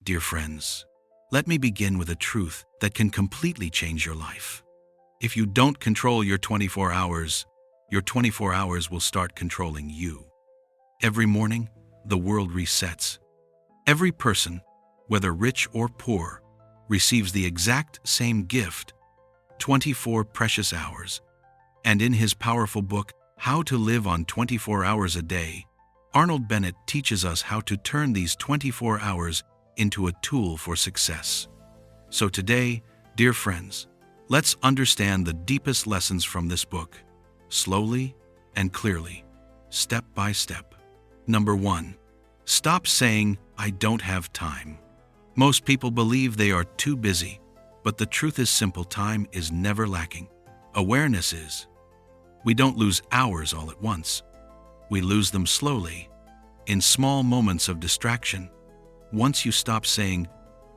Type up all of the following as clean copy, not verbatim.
Dear friends, let me begin with a truth that can completely change your life. If you don't control your 24 hours will start controlling you. Every morning, the world resets. Every person, whether rich or poor, receives the exact same gift, 24 precious hours. And in his powerful book, How to Live on 24 Hours a Day, Arnold Bennett teaches us how to turn these 24 hours into a tool for success. So today, dear friends, let's understand the deepest lessons from this book, slowly and clearly, step by step. Number 1. Stop saying, "I don't have time." Most people believe they are too busy, but the truth is simple: time is never lacking. Awareness is. We don't lose hours all at once. We lose them slowly, in small moments of distraction. Once you stop saying,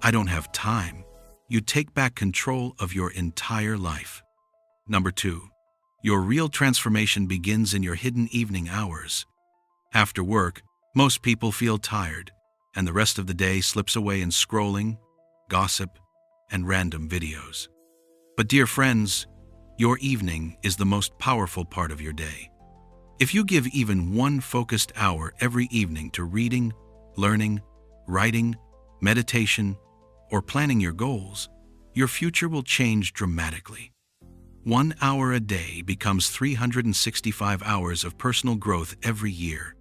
"I don't have time," you take back control of your entire life. Number 2. Your real transformation begins in your hidden evening hours. After work, most people feel tired, and the rest of the day slips away in scrolling, gossip, and random videos. But dear friends, your evening is the most powerful part of your day. If you give even one focused hour every evening to reading, learning, writing, meditation, or planning your goals, your future will change dramatically. 1 hour a day becomes 365 hours of personal growth every year.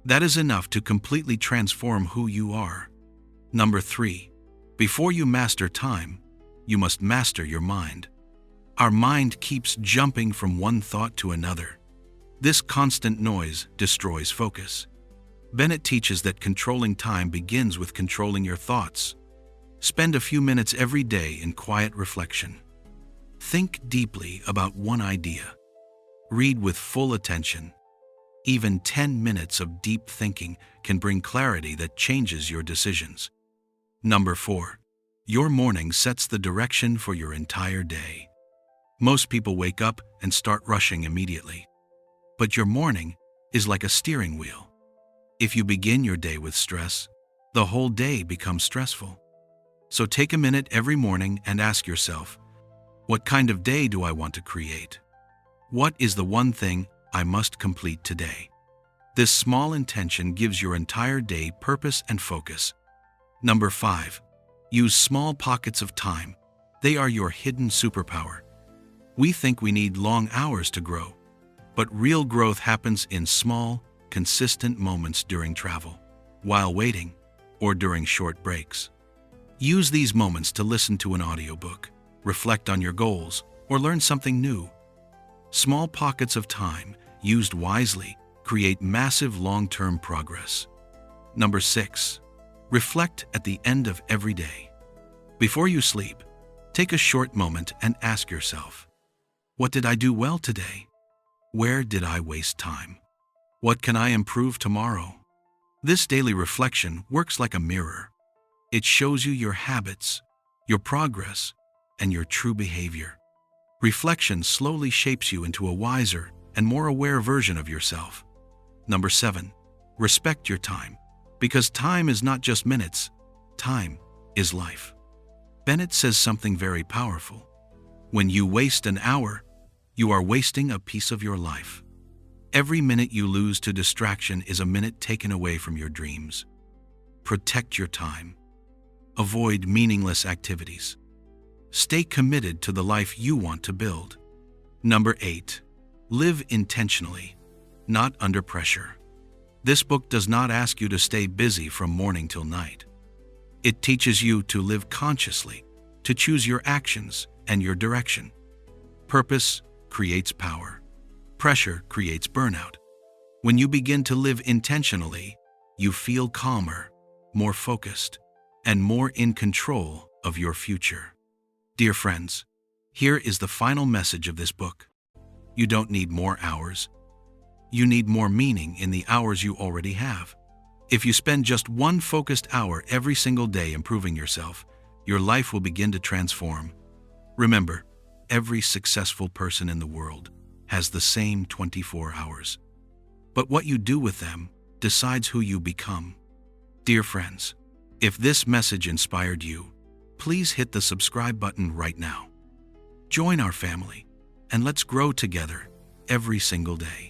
That is enough to completely transform who you are. Number 3. Before you master time, you must master your mind. Our mind keeps jumping from one thought to another. This constant noise destroys focus. Bennett teaches that controlling time begins with controlling your thoughts. Spend a few minutes every day in quiet reflection. Think deeply about one idea. Read with full attention. Even 10 minutes of deep thinking can bring clarity that changes your decisions. Number 4. Your morning sets the direction for your entire day. Most people wake up and start rushing immediately. But your morning is like a steering wheel. If you begin your day with stress, the whole day becomes stressful. So take a minute every morning and ask yourself, what kind of day do I want to create? What is the one thing I must complete today? This small intention gives your entire day purpose and focus. Number 5. Use small pockets of time. They are your hidden superpower. We think we need long hours to grow, but real growth happens in small, consistent moments during travel, while waiting, or during short breaks. Use these moments to listen to an audiobook, reflect on your goals, or learn something new. Small pockets of time, used wisely, create massive long-term progress. Number 6. Reflect at the end of every day. Before you sleep, take a short moment and ask yourself, what did I do well today? Where did I waste time? What can I improve tomorrow? This daily reflection works like a mirror. It shows you your habits, your progress, and your true behavior. Reflection slowly shapes you into a wiser and more aware version of yourself. Number 7. Respect your time. Because time is not just minutes, time is life. Bennett says something very powerful. When you waste an hour, you are wasting a piece of your life. Every minute you lose to distraction is a minute taken away from your dreams. Protect your time. Avoid meaningless activities. Stay committed to the life you want to build. Number 8. Live intentionally, not under pressure. This book does not ask you to stay busy from morning till night. It teaches you to live consciously, to choose your actions and your direction. Purpose creates power. Pressure creates burnout. When you begin to live intentionally, you feel calmer, more focused, and more in control of your future. Dear friends, here is the final message of this book. You don't need more hours. You need more meaning in the hours you already have. If you spend just one focused hour every single day improving yourself, your life will begin to transform. Remember, every successful person in the world has the same 24 hours. But what you do with them decides who you become. Dear friends, If this message inspired you, please hit the subscribe button right now. Join our family, and let's grow together every single day.